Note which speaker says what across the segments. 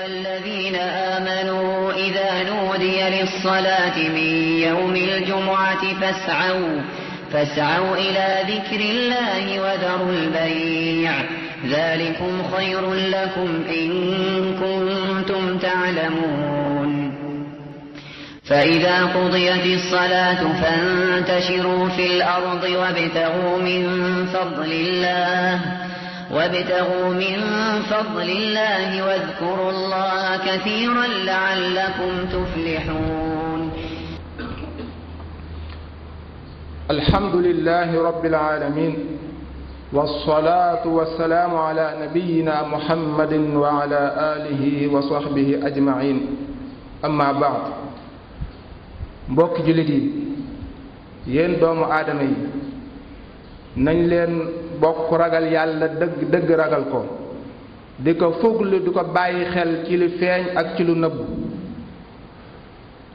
Speaker 1: أيها الذين آمنوا إذا نودي للصلاة من يوم الجمعة فاسعوا إلى ذكر الله وذروا البيع ذلكم خير لكم إن كنتم تعلمون فإذا قضيت الصلاة فانتشروا في الأرض وابتغوا من فضل الله واذكروا الله كثيرا لعلكم تفلحون.
Speaker 2: الحمد لله رب العالمين والصلاة والسلام على نبينا محمد وعلى آله وصحبه أجمعين أما بعد mbokk jullit yi yéen doomu aadama yi nañ leen bokk ragal yàlla dëgg ragal ko di ko fuglu di ko bàyyi xel ci lu feeñ ak ci lu nëbb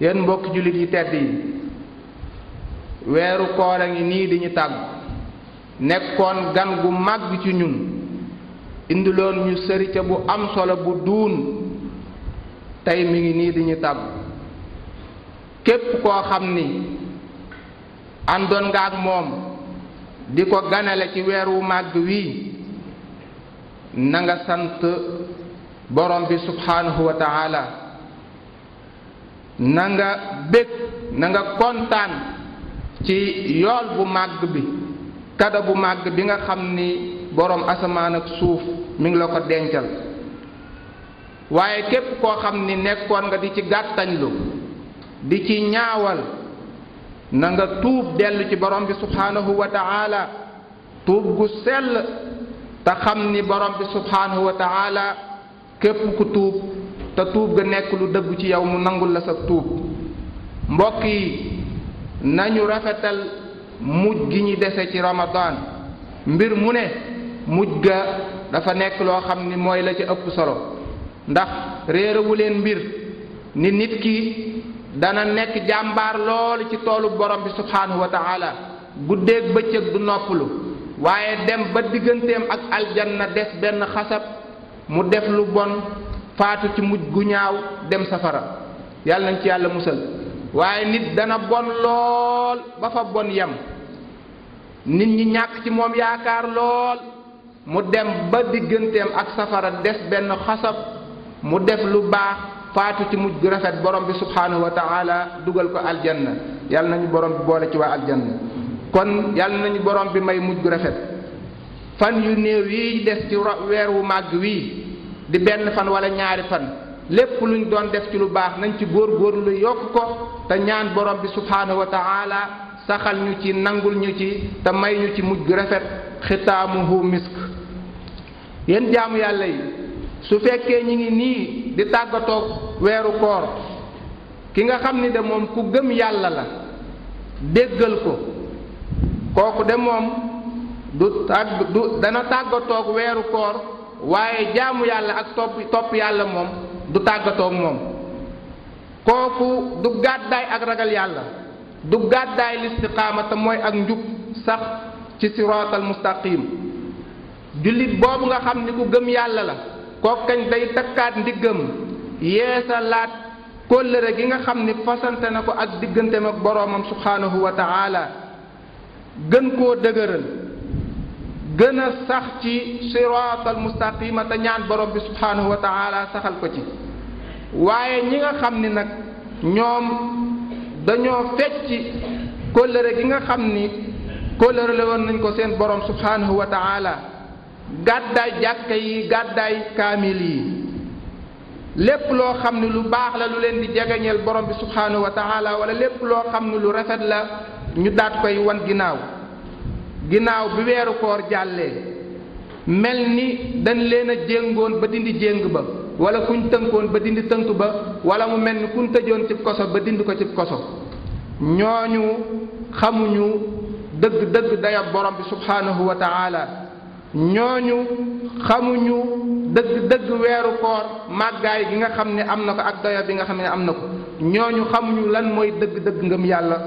Speaker 2: yéen mbokk jullit yi tedd yi weeru koor a ngi nii di ñu tàgg nekkoon gan gu màgg ci ñun indiloon ñu sërite bu am solo bu duun tey mi ngi nii di ñu tàgg képp koo xam ni àndoon nga ak moom di ko ganale ci weer wu màgg wii na nga sant borom bi subhanahu wa ta'ala na nga bég na nga kontaan ci yool bu màgg bi kada bu màgg bi nga xam ni borom asamaan ak suuf mi ngi la ko dencal waaye képp koo xam ni nekkoon nga di ci gàttañlu di ci ñaawal na nga tuub dellu ci borom bi subhanahu wa ta'ala tuub gu sell te xam ni borom bi subhanahu wa ta'ala képp ku tuub te tuub ga nekk lu dëgg ci yow mu nangul la sa tuub mbokk yi nañu rafetal mujj gi ñu dese ci ramadan mbir mu ne mujj ga dafa nekk loo xam ni mooy la ci ëpp solo ndax réerewu leen mbir ni nit ki dana nekk jàmbaar lool ci toolu borom bi subhanahu wa ta'ala guddeeg bëccëg du noppalu waaye dem ba digganteem ak aljanna des benn xasab mu def lu bon faatu ci mujj gu ñaaw dem safara yàlla nañ ci yàlla musal waaye nit dana bon lool ba fa bon yem nit ñi ñàkk ci moom yaakaar lool mu dem ba digganteem ak safara des benn xasab mu def lu baax faatu ci mujj gu rafet borom bi subhanahu wa ta'ala dugal ko aljanna yàlla nañu borom bi boole ci waa aljanna kon yàlla nañu borom bi may mujj gu rafet fan yu néew yi des ci weer wu màgg wii di benn fan wala ñaari fan lépp luñ doon def ci lu baax nañ ci góorgóorlu yokk ko te ñaan borom bi subhanahu wa ta'ala saxal ñu ci nangul ñu ci te may ñu ci mujj gu rafet xitaamuhu misk yéen jaamu yàlla yi su fekkee ñi ngi nii di tàggatoog weeru koor ki nga xam ni de moom ku gëm yàlla la déggal ko kooku de moom dana tàggatoog weeru koor waaye jaamu yàlla ak topp yàlla moom du tàggatoog moom kooku du gàddaay ak ragal yàlla du gàddaay listiqaama te mooy ak njub sax ci siraatal mustaqim jullit boobu nga xam ni ku gëm yàlla la kooku kañ day takkaat ndiggam yeesalaat kóllëre gi nga xam ni fasante na ko ak digganteem ak boroomam subhanahu wa ta'ala gën koo dëgëral gën a sax ci siraatal mustaqima te ñaan borom bi subhanahu wa ta'ala saxal ko ci waaye ñi nga xam ni nag ñoom dañoo fecci kóllëre gi nga xam ni kóllëre la woon nañ ko seen borom subhanahu wa ta'ala gàddaay jàkka yi gàddaay kaamil yi lépp loo xam ni lu baax la lu leen di jegeñeel borom bi subhanahu wa ta'ala wala lépp loo xam ni lu rafet la ñu daat koy wan ginnaaw bi weeru koor jàllee mel ni dañ leen a jéngoon ba dindi jéng ba wala kuñ tënkoon ba dindi tënk ba wala mu mel ni kuñ tëjoon cib koso ba dindi ko cib koso ñooñu xamuñu dëgg dayob borom bi subhanahu wa ta'ala ñooñu xamuñu dëgg weeru koor màggaay gi nga xam ne am na ko ak dayo bi nga xam ne am na ko ñooñu xamuñu lan mooy dëgg ngëm yàlla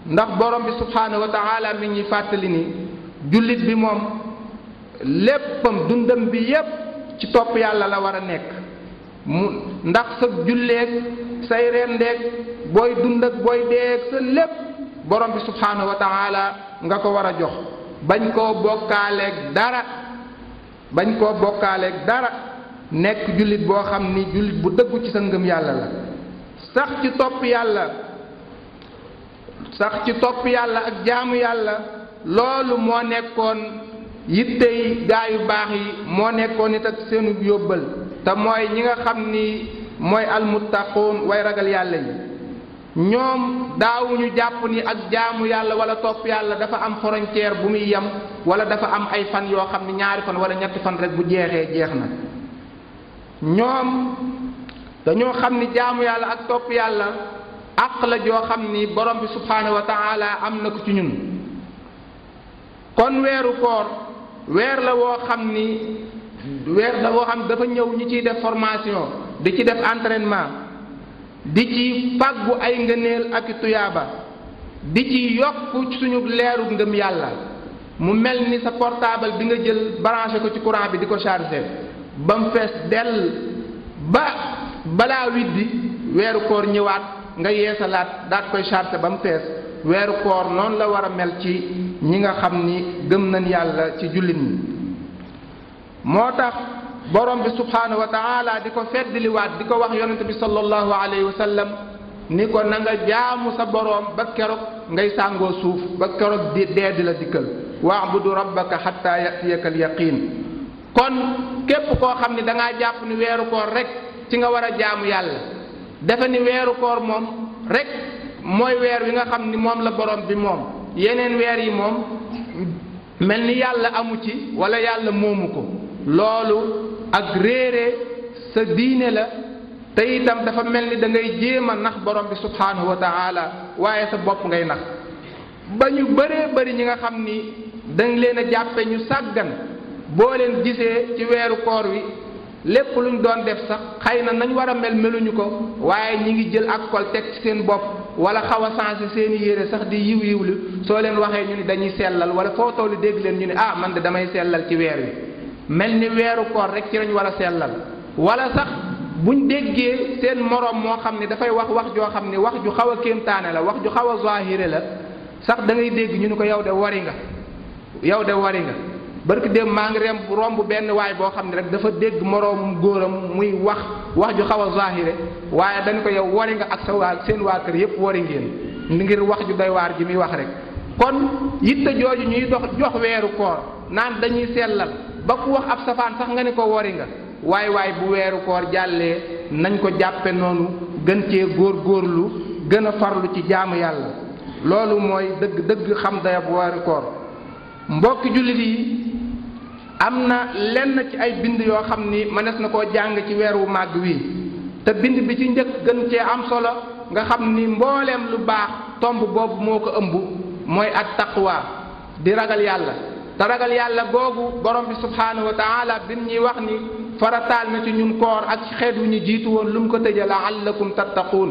Speaker 2: ndax borom bi subhanahu wa ta'ala mi ñuy fàttali ni jullit bi moom léppam dundam bi yépp ci topp yàlla la war a nekk mu ndax sa julleeg say rendeeg booy dund ak booy deeg sa lépp borom bi subhaanahu wa taala nga ko war a jox bañ koo bokkaaleeg dara nekk jullit boo xam ni jullit bu dëggu ci sa ngëm yàlla la sax ci topp yàlla ak jaamu yàlla loolu moo nekkoon yittey gaa yu baax yi moo nekkoon it ak seenu yóbbal te mooy ñi nga xam ni mooy almuttaquun way ragal yàlla yi ñoom daawuñu jàpp ni ak jaamu yàlla wala topp yàlla dafa am frontière bu muy yem wala dafa am ay fan yoo xam ni ñaari fan wala ñetti fan rek bu jeexee jeex na ñoom dañoo xam ni jaamu yàlla ak topp yàlla àq la joo xam ni borom bi subhaanahu wa taala am na ko ci ñun kon weeru koor weer la woo xam dafa ñëw ñi ciy def formation di ci def entraînement di ci fàggu ay ngëneel ak tuyaaba di ci yokk suñu leeru ngëm yàlla mu mel ni sa portable bi nga jël branché ko ci courant bi di ko chargé ba mu fees dell balaa widdi weeru koor ñëwaat nga yeesalaat daat koy chargé ba mu fees weeru koor noonu la war a mel ci ñi nga xam ni gëm nañ yàlla ci jullit ñi moo tax borom bi subhaanahu wa taala di ko feddliwaat di ko wax yonente bi sallallahu alayhi wa sallam ni ko na nga jaamu sa borom ba keroog ngay sàngoo suuf ba keroog dee di la dikkal wa'budu rabbaka hatta ya'tiyaka al-yaqin kon képp koo xam ni da ngaa jàpp ni weeru koor rek ci nga war a jaamu yàlla dafa ni weeru koor moom rek mooy weer wi nga xam ni moom la borom bi moom yeneen weer yi moom mel ni yàlla amu ci wala yàlla moomu ko loolu ak réere sa diine la te itam dafa mel ni da ngay jéem a nax borom bi subhaanahu wa taala waaye sa bopp ngay nax ba ñu bëree bëri ñi nga xam ni dañ leen a jàppe ñu sàggan boo leen gisee ci weeru koor wi lépp luñ doon def sax xëy na nañ war a mel meluñu ko waaye ñi ngi jël ak kol teg ci seen bopp wala xaw a changé seeni yére sax di yiw soo leen waxee ñu ni dañuy sellal wala foo tollu dégg leen ñu ni man de damay sellal ci weer wi mel ni weeru koor rek ci lañ war a sellal wala sax buñ déggee seen moroom moo xam ne dafay wax joo xam ne wax ju xaw a kéemtaane la wax ju xaw a zahire la sax da ngay dégg ñu ni ko yow de wari nga barki dem maa ngi romb benn waay boo xam ne rek dafa dégg moroom góoram muy wax ju xaw a zahire waaye dañ ko yow wari nga ak seen waa kër yépp wari ngeen ngir wax ju doy waar ji muy wax rek kon yitte jooju ñuy jox weeru koor naan dañuy sellal ba ku wax ab safaan sax nga ni ko wari nga waay bu weeru koor jàllee nañ ko jàppe noonu gën cee góorgóorlu gën a farlu ci jaamu yàlla loolu mooy dëgg xam dayab weeru koor mbokki jullit yi am na lenn ci ay bind yoo xam ni mënees na koo jàng ci weer wu màgg wi te bind bi ci njëkk gën cee am solo nga xam ni mbooleem lu baax tomb boobu moo ko ëmb mooy at taqwa di ragal yàlla te ragal yàlla googu borom bi subhaanahu wa taala bi ñuy wax ni farataal na ci ñun koor ak ci xeet wu ñu jiitu woon lu mu ko tëje la'allakum tattaquun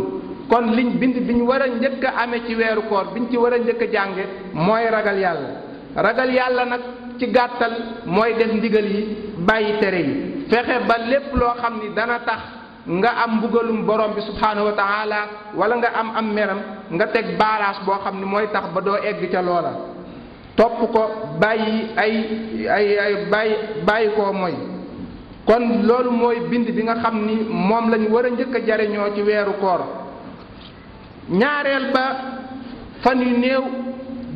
Speaker 2: kon liñ bind bi ñu war a njëkk a amee ci weeru koor biñ ci war a njëkk a jànge mooy ragal yàlla nag ci gàttal mooy def ndigal yi bàyyi tere yi fexe ba lépp loo xam ni dana tax nga am mbugalum borom bi subhaanahu wa taala wala nga am meram nga teg baaraas boo xam ni mooy tax ba doo egg ca loola topp ko bàyyi bàyyi koo mooy kon loolu mooy bind bi nga xam ni moom lañu war a njëkk a jariñoo ci weeru koor ñaareel ba fan yu néew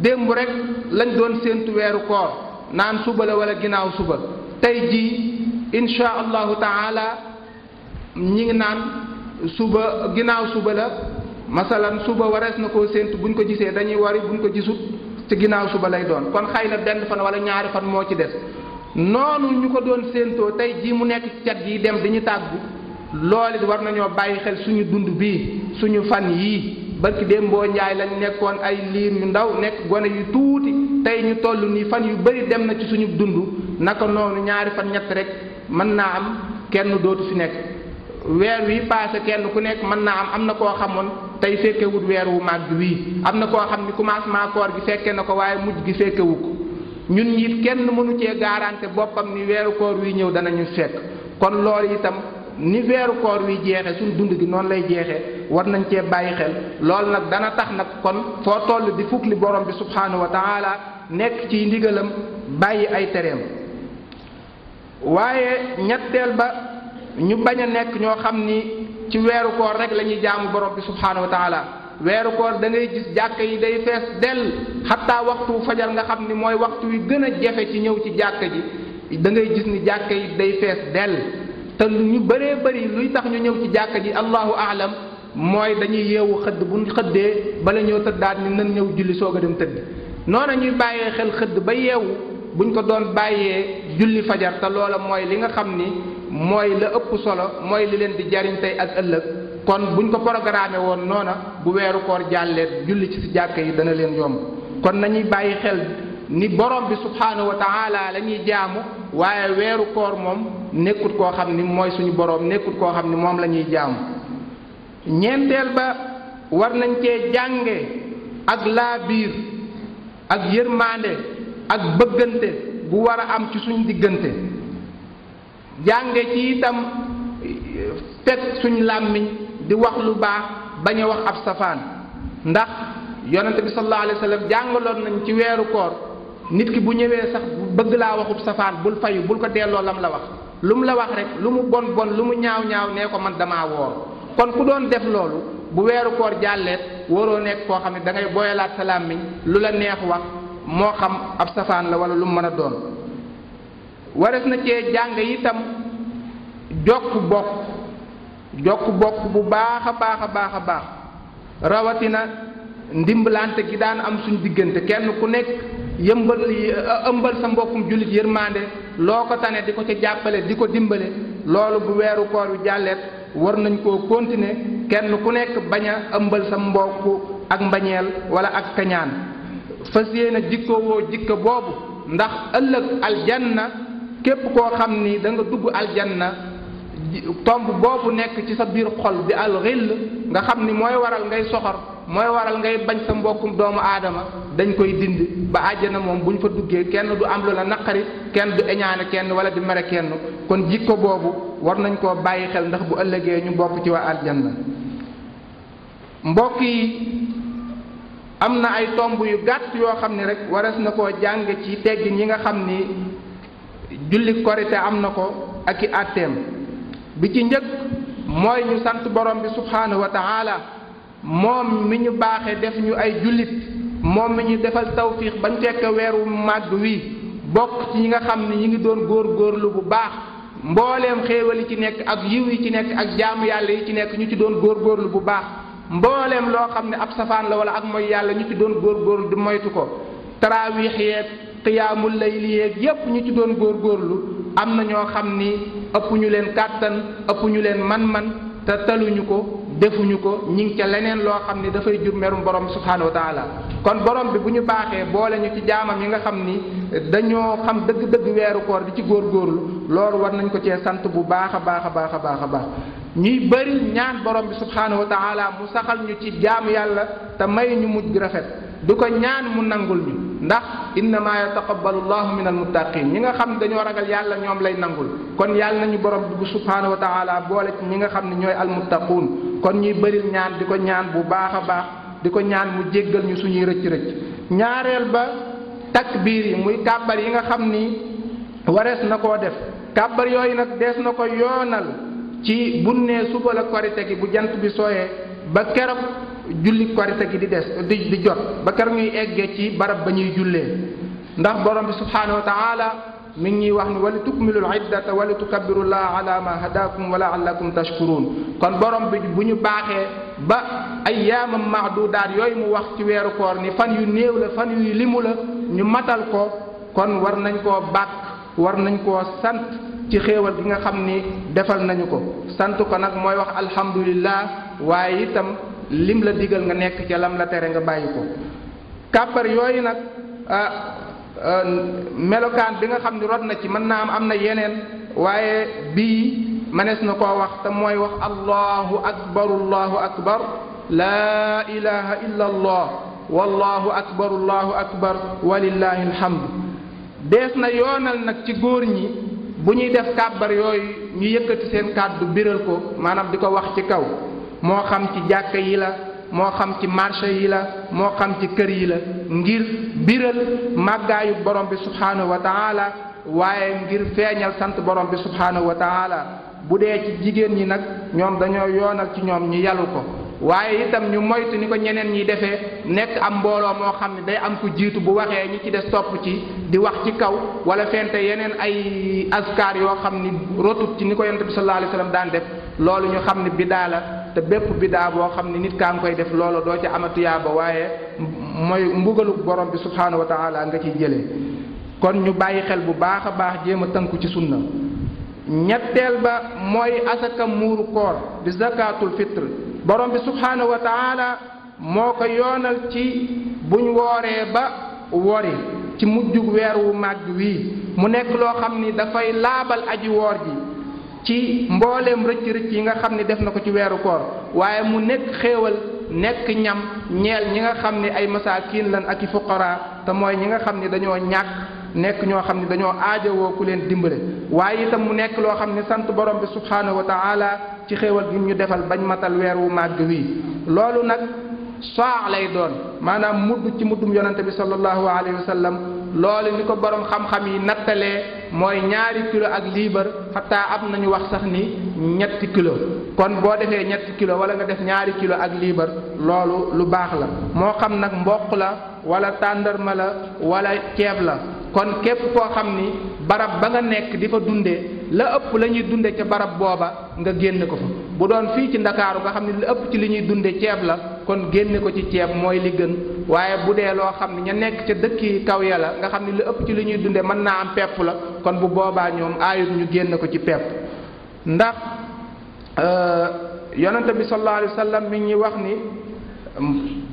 Speaker 2: démb rek lañ doon séentu weeru koor naan suba la wala ginnaaw suba tey jii insha allahu taala ñi ngi naan suba ginnaaw suba la masalan suba warees na koo séentu buñ ko gisee dañuy wari buñ ko gisut ci ginnaaw suba lay doon kon xëy na benn fan wala ñaari fan moo ci des noonu ñu ko doon séentoo tey jii mu nekk ci cat yi dem dañu tàggu loolu it war nañoo bàyyi xel suñu dund bii suñu fan yii barki démboo njaay lañ nekkoon ay liir yu ndaw nekk gone yu tuuti tey ñu toll nii fan yu bari dem na ci suñu dund naka noonu ñaari fan ñett rek mën naa am kenn dootu fi nekk weer wi passé kenn ku nekk mën naa am na koo xamoon tey fekkewut weer wu màgg wii am na koo xam ni commencement koor gi fekke na ko waaye mujj gi fekkewu ko ñun ñit kenn mënu cee garanté boppam ni weeru koor wi ñëw danañu fekk kon loolu itam ni weeru koor wi jeexe suñ dund gi noonu lay jeexe war nañ cee bàyyi xel loolu nag dana tax nag kon foo toll di fukk li borom bi subhanahu wa taala nekk ci ndigalam bàyyi ay tereem. waaye ñetteel ba ñu bañ a nekk ñoo xam ni ci weeru koor rek la ñuy jaamu borom bi subhanahu wa taala weeru koor da ngay gis jàkka yi day fees dell xataa waxtu fajar nga xam ni mooy waxtu wi gën a jafe ci ñëw ci jàkka ji da ngay gis ni jàkka yi day fees dell te ñu bëree bëri luy tax ñu ñëw ci jàkka ji allahu aalam mooy dañuy yeewu xëdd bu ñu xëddee bala ñëw tëddaat ni nan ñëw julli soog a dem tëdd noona ñuy bàyyee xel xëdd ba yeewu buñ ko doon bàyyee julli fajar te loola mooy li nga xam ni mooy la ëpp solo mooy li leen di jariñ tey ak ëllëg kon buñ ko programmé woon noona bu weeru koor jàllee julli ci si jàkka yi dana leen yomb kon nañuy bàyyi xel ni borom bi subhanahu wa taala la ñuy jaamu waaye weeru koor moom nekkut koo xam ni mooy suñu borom nekkut koo xam ni moom la ñuy jaamu. ñeenteel ba war nañ cee jànge ak laa biir ak yërmande ak bëggante bu war a am ci suñ diggante jànge ci itam teg suñ làmmiñ di wax lu baax bañ a wax ab safaan ndax yonente bi sallallahu alayhi wa sallam jàngaloon nañ ci weeru koor nit ki bu ñëwee sax bëgg laa waxub safaan bul fayu bul ko delloo lam la wax lu mu la wax rek lu mu bon bon lu mu ñaaw ñaaw nee ko man damaa woor kon ku doon def loolu bu weeru koor jàlleet waroo nekk koo xam ne da ngay boyalaat sa làmmiñ lu la neex wax moo xam ab safaan la wala lu mu mën a doon wares na cee jàng itam jokk bokk bu baax a baax rawatina ndimbalante gi daan am suñ diggante kenn ku nekk ëmbal sa mbokkum jullit yërmande loo ko tane di ko ca jàppale di ko dimbale loolu bu weeru koor wi jàlleet war nañ koo continuer kenn ku nekk bañ a ëmbal sa mbokk ak mbañeel wala ak kañaan fas yéene jikkowoo jikko boobu ndax ëllëg aljanna képp koo xam ni da nga dugg aljanna tomb boobu nekk ci sa biir xol bi alxill nga xam ni mooy waral ngay soxor mooy waral ngay bañ sa mbokkum doomu aadama dañ koy dindi ba àjjana moom bu ñu fa duggee kenn du am lu la naqari kenn du eñaane kenn wala di mere kenn kon jikko boobu war nañ koo bàyyi xel ndax bu ëllëgee ñu bokk ci waa aljanna. mbokk yi am na ay tomb yu gàtt yoo xam ni rek waras na koo jàng ci teggin yi nga xam ni julli korite am na ko ak i àtteem bi ci njëkk mooy ñu sant borom bi subhanahu wa taala moom mi ñu baaxee def ñu ay jullit moom mi ñu defal tawfiix bañ fekk weeru màgg wi bokk ci ñi nga xam ne ñi ngi doon góorgóorlu bu baax mbooleem xéewal yi ci nekk ak yiw yi ci nekk ak jaamu yàlla yi ci nekk ñu ci doon góorgóorlu bu baax mbooleem loo xam ne ab safaan la wala ak mooy yàlla ñu ci doon góorgóorlu di moytu ko taraawiix yeeg qiyaamul layli yeeg yépp ñu ci doon góorgóorlu am na ñoo xam ni ëpp ñu leen kàttan ëpp ñu leen man-man te taluñu ko defuñu ko ñi ngi ca leneen loo xam ni dafay jur merum borom bi subhanahu wa taala kon borom bi bu ñu baaxee boole ñu ci jaamam yi nga xam ni dañoo xam dëgg-dëgg weeru koor di ci góorgóorlu loolu war nañ ko cee sant bu baax a baax ñuy bëri ñaan borom bi subhanahu wa taala mu saxal ñu ci jaamu yàlla te may ñu mujj gi rafet du ko ñaan mu nangul ñu ndax innama yataqabbalu llahu min almuttaqin ñi nga xam ne dañoo ragal yàlla ñoom lay nangul kon yàlla nañu borom bi subhanahu wa taala boole ci ñi nga xam ne ñooy almuttaquun kon ñuy bëril ñaan di ko ñaan bu baax a baax di ko ñaan mu jéggal ñu suñuy rëcc-rëcc ñaareel ba takbiir yi muy kàbbar yi nga xam ni warees na koo def kàbbar yooyu nag dees na ko yoonal ci bunnee suba la korite gi bu jant bi sooyee ba keroog julli korite gi di jot ba keroog ñuy eggee ci barab ba ñuy jullee ndax borom bi subhanahu wa taala mi ngi ñuy wax ni wali tukmilul iddata wali tukabbirullaha ala ma hadakum wa la'allakum tashkurun kon borom bi bu ñu baaxee ba ayyaamam mahdudaat yooyu mu wax ci weeru koor ni fan yu néew la fan yu limu la ñu matal ko kon war nañ koo bàkk war nañ koo sant ci xéewal gi nga xam ni defal nañu ko sant ko nag mooy wax alhamdulillah waaye itam lim la digal nga nekk ca lam la tere nga bàyyi ko kàppar yooyu nag melokaan bi nga xam ni rod na ci mën naa am na yeneen waaye bii mënees na koo wax te mooy wax allahu akbar laa ilaha illa allah wallahu akbar walillahi alhamdu dees na yoonal nag ci góor ñi bu ñuy def kàbbar yooyu ñu yëkkati seen kàddu biral ko maanaam di ko wax ci kaw moo xam ci jàkka yi la moo xam ci marché yi la moo xam ci kër yi la ngir biral màggaayu borom bi subhaanahu wa taala waaye ngir feeñal sant borom bi subhaanahu wa taala bu dee ci jigéen ñi nag ñoom dañoo yoonal ci ñoom ñu yalu ko waaye itam ñu moytu ni ko ñeneen ñi defee nekk am mbooloo moo xam ne day am ku jiitu bu waxee ñi ci des topp ci di wax ci kaw wala fente yeneen ay askar yoo xam ni rotut ci ni ko yonent bi sallallahu alayhi wasallam daan def loolu ñu xam ne bidaa la te bépp bidaa boo xam ne nit kaa ngi koy def loolu doo ci amatuyaaba waaye mooy mbugalu borom bi subhaanahu wa taala nga ciy jëlee kon ñu bàyyi xel bu baax a baax jéem a tënku ci sunna ñetteel ba mooy asaka muuru koor di zakatul fitre borom bi subhaanahu wa taala moo ko yoonal ci buñ wooree ba wori ci mujjug weer wu màgg wii mu nekk loo xam ni dafay laabal aji woor ji ci mbooleem rëcc-rëcc yi nga xam ni def na ko ci weeru koor waaye mu nekk xéewal nekk ñam ñeel ñi nga xam ni ay masaakin lan ak i fuqara te mooy ñi nga xam ni dañoo ñàkk nekk ñoo xam ni dañoo aajowoo ku leen dimbale waaye itam mu nekk loo xam ni sant borom bi subhaanahu wa taala ci xéewal gi ñu defal bañ matal weer wu màgg wii loolu nag saa lay doon maanaam mudd ci muddum yonante bi sallallahu alayhi wa sallam loolu ni ko borom xam-xam yi nattalee mooy 2 kilo ak liibar xataa am nañu wax sax ni 3 kilo kon boo defee 3 kilo wala nga def 2 kilo ak liibar loolu lu baax la moo xam nag mboq la wala tàndarma la wala ceeb la kon képp koo xam ni barab ba nga nekk di fa dundee la ëpp la ñuy dunde ca barab booba nga génne ko fa bu doon fii ci Ndakaaru nga xam ne la ëpp ci li ñuy dunde ceeb la kon génne ko ci ceeb mooy li gën waaye bu dee loo xam ne ña nekk ca dëkki kaw ya la nga xam ne la ëpp ci li ñuy dunde mën naa am pepp la kon bu boobaa ñoom aayut ñu génne ko ci pepp ndax yonente bi sallallahu alayhi wa sallam mi ngi wax ni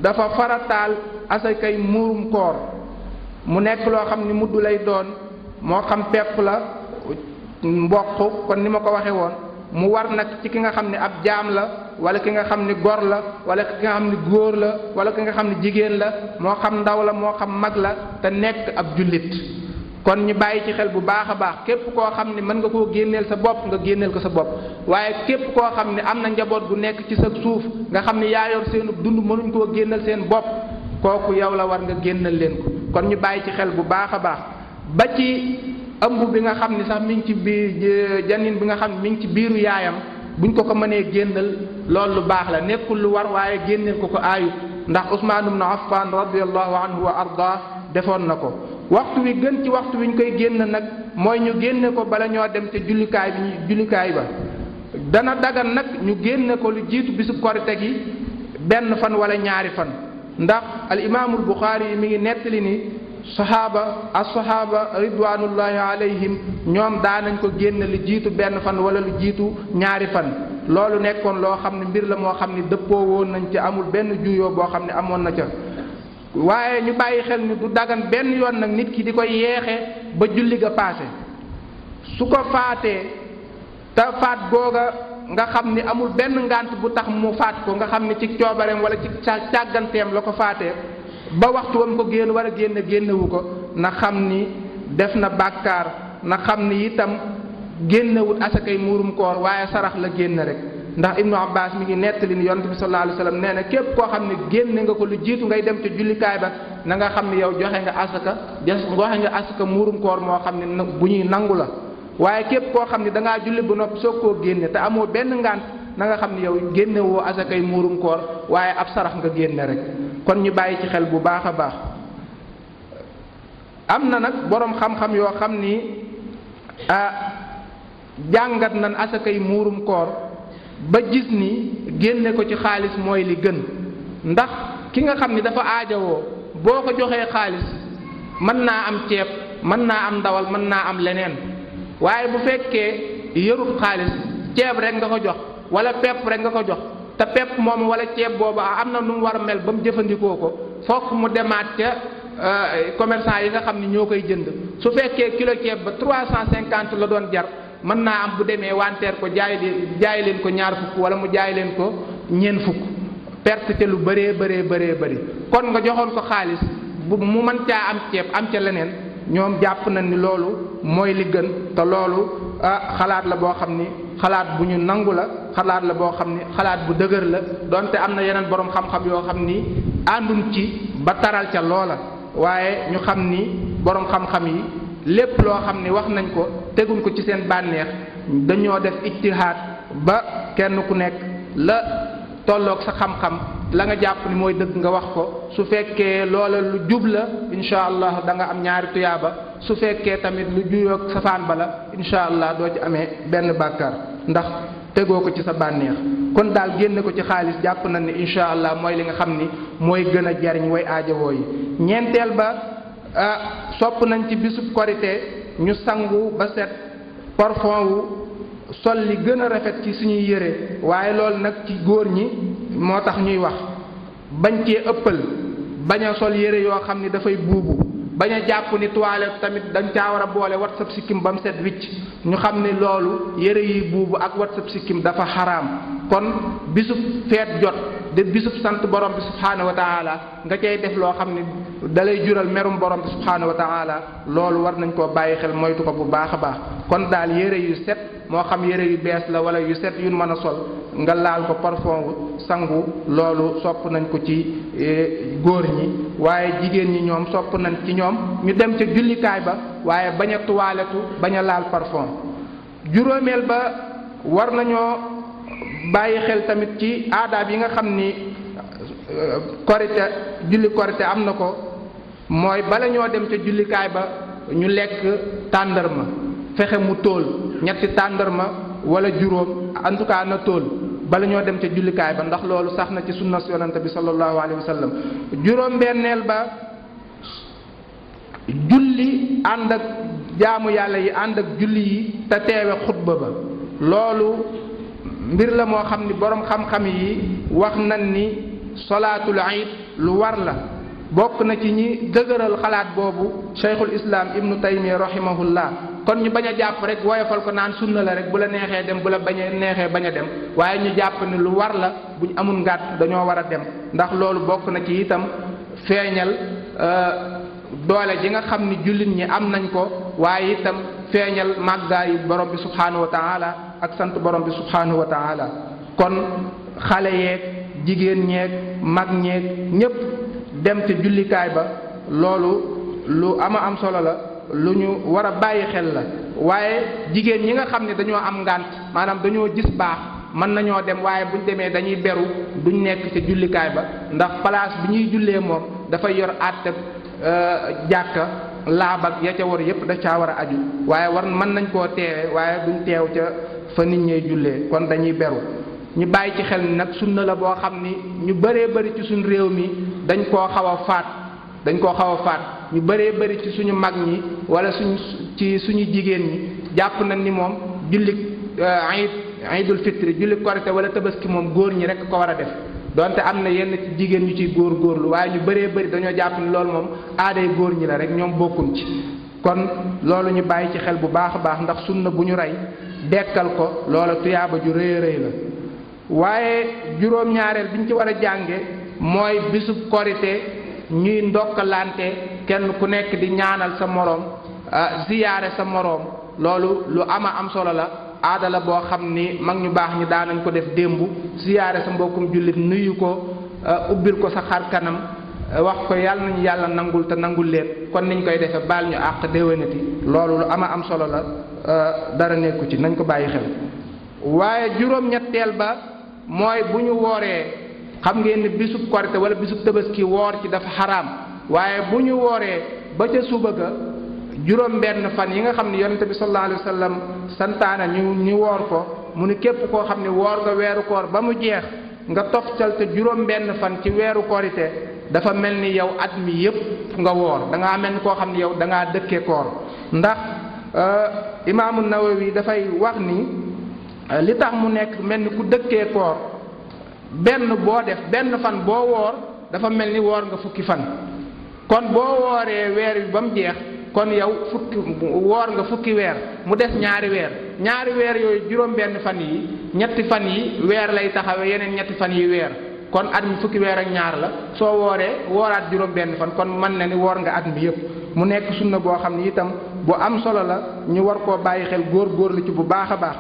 Speaker 2: dafa farataal asakay muurum koor mu nekk loo xam ni mudd lay doon moo xam pepp la mboq kon ni ma ko waxee woon mu war nag ci ki nga xam ne ab jaam la wala ki nga xam ni gor la wala ki nga xam ni góor la wala ki nga xam ni jigéen la moo xam ndaw la moo xam mag la te nekk ab jullit kon ñu bàyyi ci xel bu baax a baax képp koo xam ne mën nga koo génneel sa bopp nga génneel ko sa bopp waaye képp koo xam ne am na njaboot gu nekk ci sa suuf nga xam ne yaa yor seenu dund mënuñ koo génneel seen bopp kooku yow la war nga génnal leen ko kon ñu bàyyi ci xel bu baax a baax ba ci ëmb bi nga xam ni sax mi ngi ci biir janin bi nga xam ne mi ngi ci biiru yaayam buñ ko ko mënee génnal loolu lu baax la nekkul lu war waaye génneel ko aayut ndax Usmaan ibn Affan radiyallahu anhu wa arda defoon na ko waxtu wi gën ci waxtu wi ñu koy génn nag mooy ñu génne ko bala ñoo dem ca jullikaay ba dana dagan nag ñu génne ko lu jiitu bisu korite gi 1 fan wala 2 fan ndax al imaamul Buxaari yi mi ngi nettali ni as-sahaaba ridwanullahi alayhim ñoom daanañ ko génn lu jiitu 1 fan wala lu jiitu 2 fan loolu nekkoon loo xam ne mbir la moo xam ne dëppoo woon nañ ci amul benn juyoo boo xam ne amoon na ca waaye ñu bàyyi xel ni du dagan benn yoon nag nit ki di koy yeexe ba julli ga paase su ko faatee te faat googa nga xam ni amul benn ngànt bu tax mu faat ko nga xam ni ci coobareem wala ci càgganteem la ko faatee ba waxtu wam ko génn war a génnewu ko na xam ni def na bàkkaar na xam ni itam génnewut asakay muurum koor waaye sarax la génn rek ndax Ibnu Abbas mi ngi nettali ni yonent bi sallallahu alayhi wasallam nee na képp koo xam ne génne nga ko lu jiitu ngay dem ca jullikaay ba na nga xam ne yow joxe nga asaka muurum koor moo xam ne bu ñuy nangu la waaye képp koo xam ne da ngaa julli ba noppi soog koo génne te amoo benn ngànt na nga xam ne yow génne woo asakay muurum koor waaye ab sarax nga génne rek kon ñu bàyyi ci xel bu baax a baax am na nag boroom xam-xam yoo xam ni jàngat nañ asakay muurum koor ba gis ni génne ko ci xaalis mooy li gën ndax ki nga xam ni dafa aajowoo boo ko joxee xaalis mën naa am ceeb mën naa am ndawal mën naa am leneen waaye bu fekkee yorut xaalis ceeb rek nga ko jox wala pepp rek nga ko jox te pepp moom wala ceeb boobu am na nu mu war a mel ba mu jëfandikoo ko fokk mu demaat ca commerçant yi nga xam ni ñoo koy jënd su fekkee kilo ceeb ba 350 la doon jar mën naa am bu demee wanteer ko jaay leen ko 2 fukk wala mu jaay leen ko 4 fukk perte te lu bëree bëri kon nga joxoon ko xaalis bu mu mën caa am ceeb am ca leneen ñoom jàpp nañ ni loolu mooy li gën te loolu xalaat la boo xam ni xalaat bu ñu nangu la xalaat la boo xam ni xalaat bu dëgër la donte am na yeneen borom xam-xam yoo xam ni ànduñ ci ba taral ca loola waaye ñu xam ni borom xam-xam yi lépp loo xam ni wax nañ ko teguñ ko ci seen bànneex dañoo def ijtihaad ba kenn ku nekk la tolloog sa xam-xam la nga jàpp ni mooy dëgg nga wax ko su fekkee loola lu jub la incha allah da nga am ñaari tuyaaba su fekkee tamit lu juyoog safaan ba la incha allah doo ci amee benn bàkkaar ndax tegoo ko ci sa bànneex kon daal génne ko ci xaalis jàpp nañ ni incha allah mooy li nga xam ni mooy gën a jariñ way aajowoo yi. ñeenteel ba sopp nañ ci bisub korite ñu sangu ba set parfum wu sol li gën a rafet ci suñuy yére waaye loolu nag ci góor ñi moo tax ñuy wax bañ cee ëppal bañ a sol yére yoo xam ni dafay buubu bañ a jàpp ni toilette tamit dañ caa war a boole wat sab sikkim ba mu set wicc ñu xam ni loolu yére yi buubu ak wat sab sikkim dafa xaraam kon bisub feet jot de bisub sant borom bi subhaanahu wa taala nga cay def loo xam ni dalay jural merum borom bi subhaanahu wa taala loolu war nañ koo bàyyi xel moytu ko bu baax a baax kon daal yére yu set moo xam yére yu bees la wala yu set yu mën a sol nga laal ko parfum sangu loolu sopp nañ ko ci góor ñi waaye jigéen ñi ñoom sopp nañ ci ñoom ñu dem ca jullikaay ba waaye bañ a tuwaaletu bañ a laal parfum. juróomeel ba war nañoo bàyyi xel tamit ci aadaab yi nga xam ni korite julli korite am na ko mooy bala ñoo dem ca jullikaay ba ñu lekk tàndarma fexe mu tóol ñetti tàndarma wala juróom en tout cas na tóol bala ñoo dem ca jullikaay ba ndax loolu sax na ci sunna yonante bi sallallahu alayhi wa sallam. juróom benneel ba julli ànd ak jaamu yàlla yi ànd ak julli yi te teewe xutba ba loolu mbir la moo xam ni borom xam-xam yi wax nañ ni solaatul iid lu war la bokk na ci ñi dëgëral xalaat boobu cheikhul islam ibnu taymiya rahimahullah kon ñu bañ a jàpp rek woyofal ko naan sunna la rek bu la neexee dem bu la neexee bañ a dem waaye ñu jàpp ni lu war la buñ amul ngàtt dañoo war a dem ndax loolu bokk na ci itam feeñal doole ji nga xam ni jullit ñi am nañ ko waaye itam feeñal màggaayu borom bi subhaanahu wa taala ak sant borom bi subhaanahu wa taala kon xale yeeg jigéen ñeeg mag ñeeg ñépp dem ca jullikaay ba loolu lu ama am solo la lu ñu war a bàyyi xel la waaye jigéen ñi nga xam ne dañoo am ngànt maanaam dañoo gis baax mën nañoo dem waaye buñ demee dañuy beru duñ nekk ca jullikaay ba ndax place bi ñuy jullee moom dafay yor àtte jàkka laab ak ya ca war yépp da caa war a aju waaye war mën nañ koo teewe waaye duñ teew ca fa nit ñee jullee kon dañuy beru ñu bàyyi ci xel ni nag sunna la boo xam ni ñu bëree bëri ci suñu réew mi dañ koo xaw a faat ñu bëree bëri ci suñu mag ñi wala ci suñu jigéen ñi jàpp nañ ni moom julli iidul fitri julli korite wala tabaski moom góor ñi rek ko war a def donte am na yenn ci jigéen ñu ciy góorgóorlu waaye ñu bëree bëri dañoo jàpp ni loolu moom aaday góor ñi la rek ñoom bokkuñ ci kon loolu ñu bàyyi ci xel bu baax a baax ndax sunna bu ñu rey dekkal ko loola tuyaaba ju rëy a rëy la waaye juróom-ñaareel bi ñu ci war a jànge mooy bisub korite ñuy ndokkalante kenn ku nekk di ñaanal sa moroom ziyaare sa moroom loolu lu am solo la aada la boo xam ni mag ñu baax ñi daanañ ko def démb ziyaare sa mbokkum jullit nuyu ko ubbil ko sa xar kanam wax ko yàlla nañu yàlla nangul te nangul leen kon niñ koy defee baal ñu àq déwénati loolu lu am solo la dara nekku ci nañ ko bàyyi xel waaye juróom-ñetteel ba mooy bu ñu wooree xam ngeen ni bisub korite wala bisub tabaski woor ci dafa xaraam waaye bu ñu wooree ba ca suba ga juróom benn fan yi nga xam ne yonente bi sallallahu alayhi wa sallam santaana ñu woor ko mu ni képp koo xam ne woor nga weeru koor ba mu jeex nga toftal te juróom benn fan ci weeru korite dafa mel ni yow at mi yépp nga woor da ngaa mel ni koo xam ne yow da ngaa dëkkee koor ndax imaamu Nawawi dafay wax ni li tax mu nekk mel ni ku dëkkee koor benn boo def benn fan boo woor dafa mel ni woor nga fukki fan kon boo wooree weer bi ba mu jeex kon yow woor nga fukki weer mu des ñaari weer yooyu juróom benn fan yi ñetti fan yi weer lay taxawee yeneen ñetti fan yi weer kon at mi fukki weer ak ñaar la soo wooree wooraat juróom benn fan kon mën na ni woor nga at mi yépp mu nekk sunna boo xam ni itam bu am solo la ñu war koo bàyyi xel góor-góorlu ci bu baax a baax.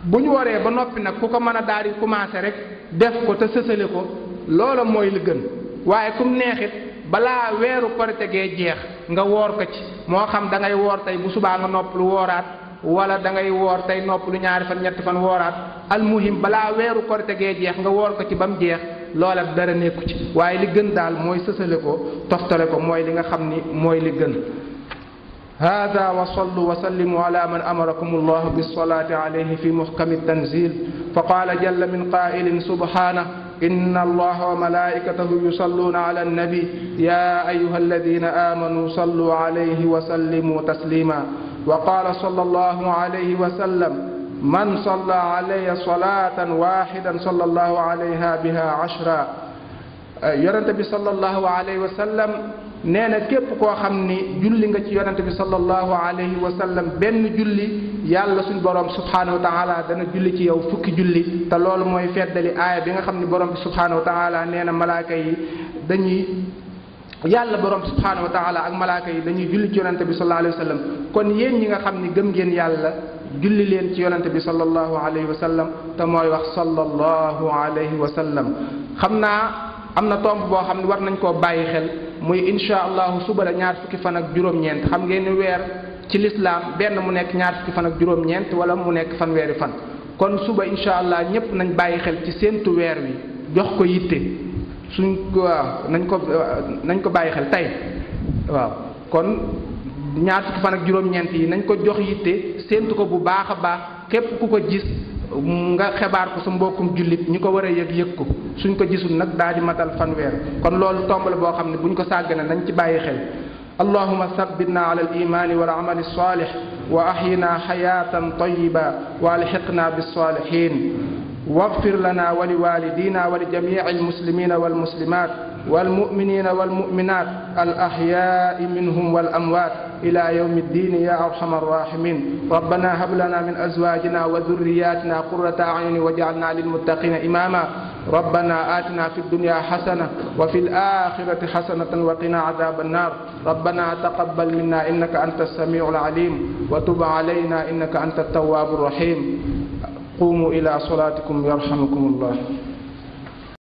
Speaker 2: bu ñu waree ba noppi nag ku ko mën a daal di commencé rek def ko te sësale ko loola mooy li gën waaye kum neexit balaa weeru korite gee jeex nga woor ko ci moo xam da ngay woor tey bu subaa nga noppalu wooraat wala da ngay woor tey noppalu ñaari fan ñetti fan wooraat almuhim balaa weeru korite gee jeex nga woor ko ci ba mu jeex loola dara nekku ci waaye li gën daal mooy sësale ko toftale ko mooy li nga xam ni mooy li gën. هذا وصلوا وسلموا على من أمركم الله بالصلاة عليه في محكم التنزيل فقال جل من قائل سبحانه إن الله وملائكته يصلون على النبي يا أيها الذين آمنوا صلوا عليه وسلموا تسليما وقال صلى الله عليه وسلم من صلى علي صلاة واحدا صلى الله عليها بها 10 yonent bi sallallahu alayhi wa sallam nee na képp koo xam ni julli nga ci yonent bi sallallahu alayhi wa sallam benn julli yàlla suñ borom subhanahu wa taala dana julli ci yow fukki julli te loolu mooy feddali aaya bi nga xam ni borom bi subhanahu wa taala nee na malaaka yi dañuy yàlla borom subhanahu wa taala ak malaaka yi dañuy julli ci yonent bi sallallahu alayhi wa sallam kon yéen ñi nga xam ni gëm ngeen yàlla julli leen ci yonent bi sallallahu alayhi wa sallam te mooy wax sallallahu alayhi wa sallam xam naa am na tomb boo xam ne war nañ koo bàyyi xel muy insha allahu suba la ñaar fukki fan ak juróom-ñeent xam ngeen ni weer ci lislaam benn mu nekk ñaar fukki fan ak juróom-ñeent wala mu nekk fanweeri fan kon suba insha allah ñépp nañ bàyyi xel ci séentu weer wi jox ko yitte waaw nañ ko bàyyi xel tey waaw kon ñaar fukki fan ak juróom-ñeent yi nañ ko jox yitte séentu ko bu baax a baax képp ku ko gis nga xibaar ko sa mbokkum jullit ñi ko war a yëg ko suñ ko gisul nag daal di matal fanweer kon loolu tomb la boo xam ne buñ ko sàggane nañ ci bàyyi xel allahumma sabbitna ala al imani wal amali salih wa ahyina hayatan tayyiba wa alhiqna bis salihin واغفر لنا ولوالدينا ولجميع المسلمين والمسلمات والمؤمنين والمؤمنات الأحياء منهم والأموات إلى يوم الدين يا أرحم الراحمين ربنا هب لنا من أزواجنا وذرياتنا قرة أعين واجعلنا للمتقين إماما ربنا آتنا في الدنيا حسنة وفي الآخرة حسنة وقنا عذاب النار ربنا تقبل منا إنك أنت السميع العليم وتب علينا إنك أنت التواب الرحيم قوموا إلى صلاتكم يرحمكم الله